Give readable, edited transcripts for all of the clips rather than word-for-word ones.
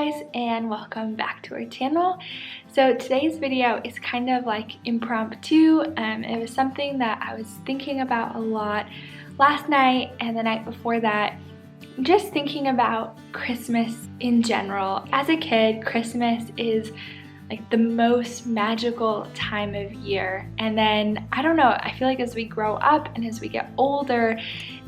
guys, and welcome back to our channel. So today's video is kind of like impromptu. It was something that I was thinking about a lot last night and the night before that, just thinking about Christmas in general. As a kid, Christmas is like the most magical time of year, and then I don't know, I feel like as we grow up and as we get older,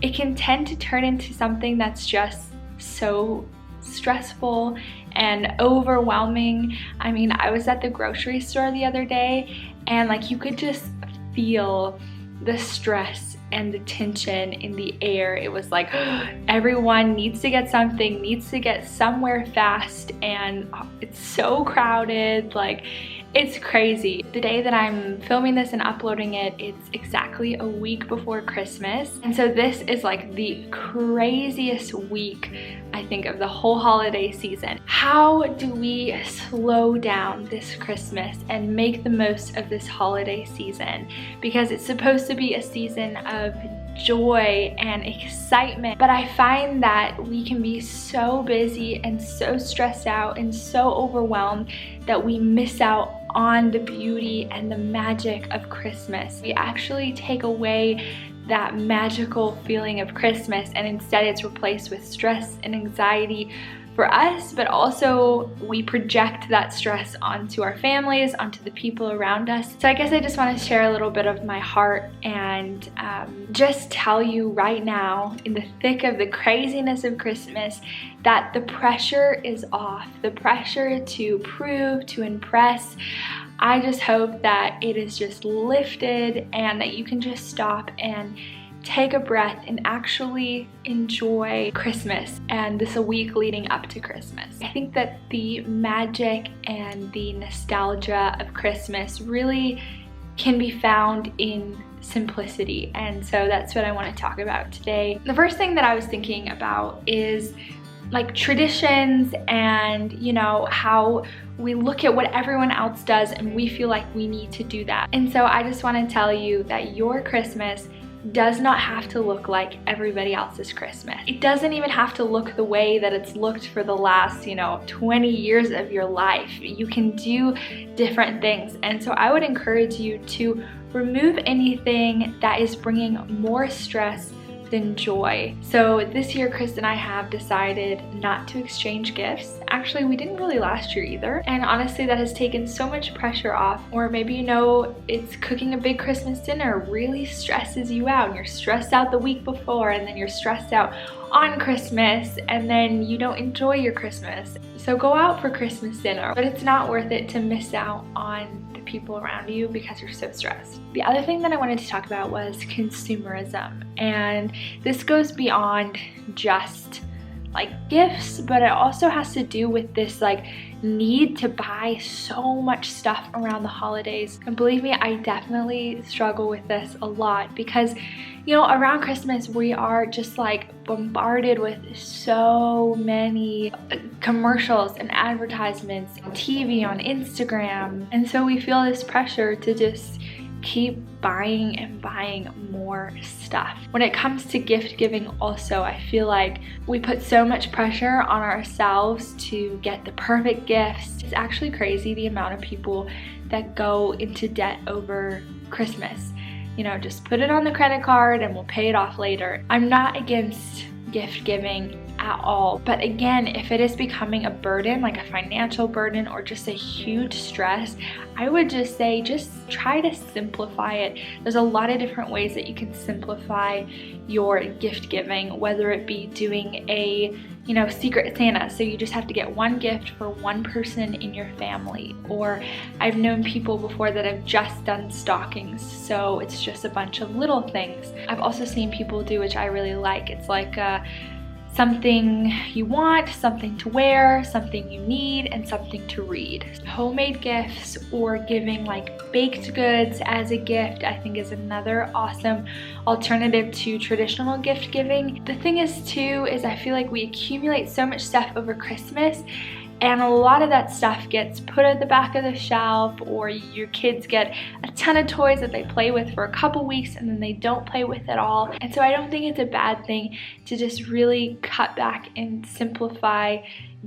it can tend to turn into something that's just so stressful and overwhelming. I mean, I was at the grocery store the other day and like you could just feel the stress and the tension in the air. It was like everyone needs to get something, needs to get somewhere fast, and it's so crowded. Like, it's crazy. The day that I'm filming this and uploading it, it's exactly a week before Christmas. And so this is like the craziest week, I think, of the whole holiday season. How do we slow down this Christmas and make the most of this holiday season? Because it's supposed to be a season of joy and excitement, but I find that we can be so busy and so stressed out and so overwhelmed that we miss out on the beauty and the magic of Christmas. We actually take away that magical feeling of Christmas, and instead it's replaced with stress and anxiety for us, but also we project that stress onto our families, onto the people around us. So I guess I just want to share a little bit of my heart and just tell you right now, in the thick of the craziness of Christmas, that the pressure is off. The pressure to prove, to impress. I just hope that it is just lifted and that you can just stop and take a breath and actually enjoy Christmas and this week leading up to Christmas. I think that the magic and the nostalgia of Christmas really can be found in simplicity, and so that's what I want to talk about today. The first thing that I was thinking about is like traditions and, you know, how we look at what everyone else does and we feel like we need to do that. And so I just want to tell you that your Christmas does not have to look like everybody else's Christmas. It doesn't even have to look the way that it's looked for the last, 20 years of your life. You can do different things. And so I would encourage you to remove anything that is bringing more stress than joy. So this year, Chris and I have decided not to exchange gifts. Actually, we didn't really last year either. And honestly, that has taken so much pressure off. Or maybe, it's cooking a big Christmas dinner really stresses you out, and you're stressed out the week before, and then you're stressed out on Christmas, and then you don't enjoy your Christmas. So go out for Christmas dinner, but it's not worth it to miss out on people around you because you're so stressed. The other thing that I wanted to talk about was consumerism, and this goes beyond just like gifts, but it also has to do with this like need to buy so much stuff around the holidays. And believe me, I definitely struggle with this a lot because around Christmas we are just like bombarded with so many commercials and advertisements on TV, on Instagram, and so we feel this pressure to just keep buying and buying more stuff. When it comes to gift giving also, I feel like we put so much pressure on ourselves to get the perfect gifts. It's actually crazy the amount of people that go into debt over Christmas. Just put it on the credit card and we'll pay it off later. I'm not against gift giving at all, but again, if it is becoming a burden, like a financial burden or just a huge stress, I would just say just try to simplify it. There's a lot of different ways that you can simplify your gift giving, whether it be doing a Secret Santa, so you just have to get one gift for one person in your family. Or I've known people before that have just done stockings, so it's just a bunch of little things. I've also seen people do, which I really like, it's like something you want, something to wear, something you need, and something to read. Homemade gifts or giving like baked goods as a gift, I think, is another awesome alternative to traditional gift giving. The thing is too, is I feel like we accumulate so much stuff over Christmas, and a lot of that stuff gets put at the back of the shelf, or your kids get a ton of toys that they play with for a couple weeks and then they don't play with at all. And so I don't think it's a bad thing to just really cut back and simplify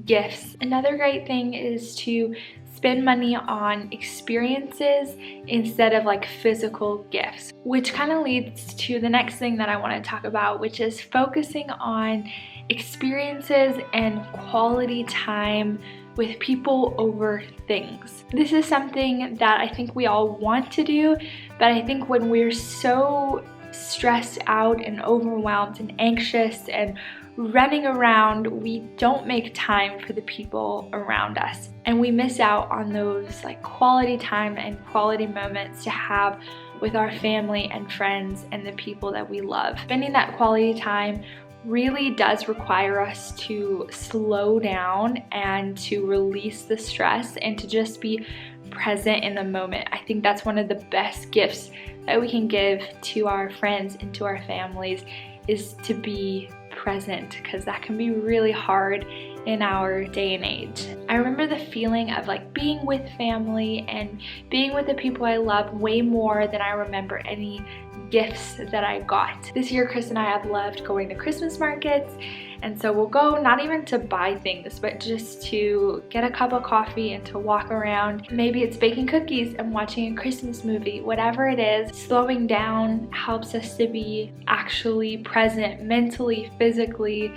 gifts. Another great thing is to spend money on experiences instead of like physical gifts, which kind of leads to the next thing that I want to talk about, which is focusing on experiences and quality time with people over things. This is something that I think we all want to do, but I think when we're so stressed out and overwhelmed and anxious and running around, we don't make time for the people around us, and we miss out on those like quality time and quality moments to have with our family and friends and the people that we love. Spending that quality time really does require us to slow down and to release the stress and to just be present in the moment. I think that's one of the best gifts that we can give to our friends and to our families, is to be present, because that can be really hard in our day and age. I remember the feeling of like being with family and being with the people I love way more than I remember any gifts that I got. This year, Chris and I have loved going to Christmas markets, and so we'll go not even to buy things, but just to get a cup of coffee and to walk around. Maybe it's baking cookies and watching a Christmas movie. Whatever it is, slowing down helps us to be actually present mentally, physically,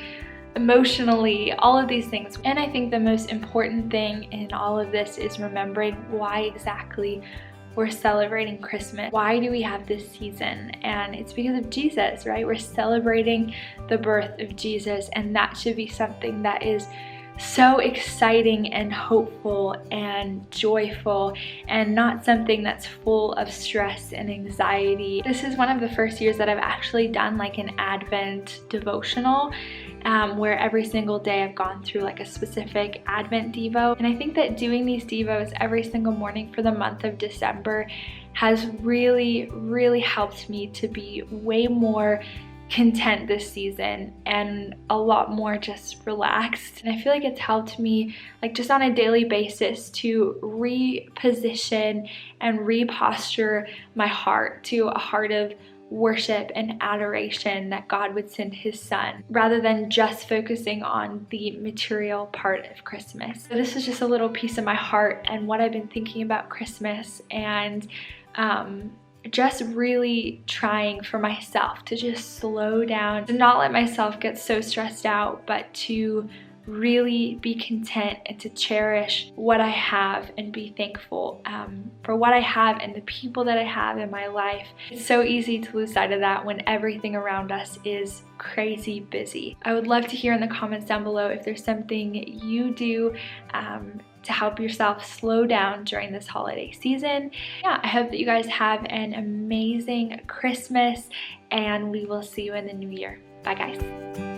emotionally, all of these things. And I think the most important thing in all of this is remembering why exactly we're celebrating Christmas. Why do we have this season? And it's because of Jesus, right? We're celebrating the birth of Jesus, and that should be something that is so exciting and hopeful and joyful, and not something that's full of stress and anxiety. This is one of the first years that I've actually done like an Advent devotional, where every single day I've gone through like a specific Advent Devo. And I think that doing these Devos every single morning for the month of December has really helped me to be way more content this season and a lot more just relaxed. And I feel like it's helped me like just on a daily basis to reposition and reposture my heart to a heart of worship and adoration that God would send his son, rather than just focusing on the material part of Christmas. So this is just a little piece of my heart and what I've been thinking about Christmas, and just really trying for myself to just slow down, to not let myself get so stressed out, but to really be content and to cherish what I have and be thankful for what I have and the people that I have in my life. It's so easy to lose sight of that when everything around us is crazy busy. I would love to hear in the comments down below if there's something you do to help yourself slow down during this holiday season. Yeah, I hope that you guys have an amazing Christmas, and we will see you in the new year. Bye guys.